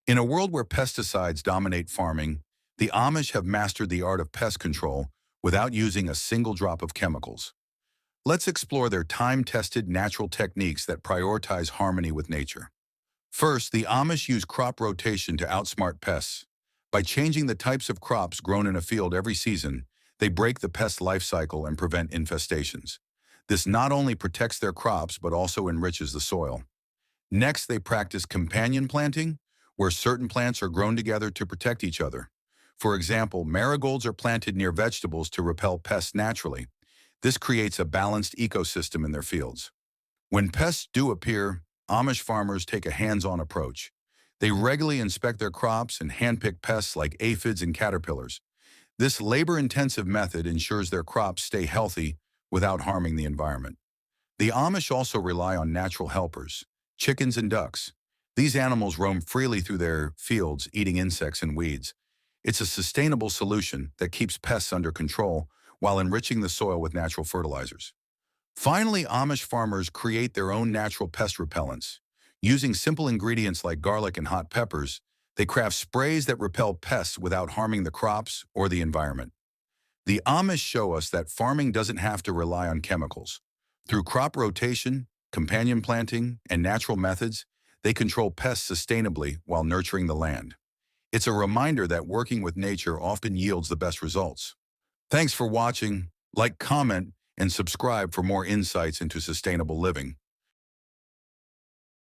In a world where pesticides dominate farming, the Amish have mastered the art of pest control without using a single drop of chemicals. Let's explore their time-tested natural techniques that prioritize harmony with nature. First, the Amish use crop rotation to outsmart pests. By changing the types of crops grown in a field every season, they break the pest life cycle and prevent infestations. This not only protects their crops but also enriches the soil. Next, they practice companion planting, where certain plants are grown together to protect each other. For example, marigolds are planted near vegetables to repel pests naturally. This creates a balanced ecosystem in their fields. When pests do appear, Amish farmers take a hands-on approach. They regularly inspect their crops and handpick pests like aphids and caterpillars. This labor-intensive method ensures their crops stay healthy without harming the environment. The Amish also rely on natural helpers, chickens and ducks. These animals roam freely through their fields, eating insects and weeds. It's a sustainable solution that keeps pests under control while enriching the soil with natural fertilizers. Finally, Amish farmers create their own natural pest repellents. Using simple ingredients like garlic and hot peppers, they craft sprays that repel pests without harming the crops or the environment. The Amish show us that farming doesn't have to rely on chemicals. Through crop rotation, companion planting, and natural methods, they control pests sustainably while nurturing the land. It's a reminder that working with nature often yields the best results. Thanks for watching. Like, comment, and subscribe for more insights into sustainable living.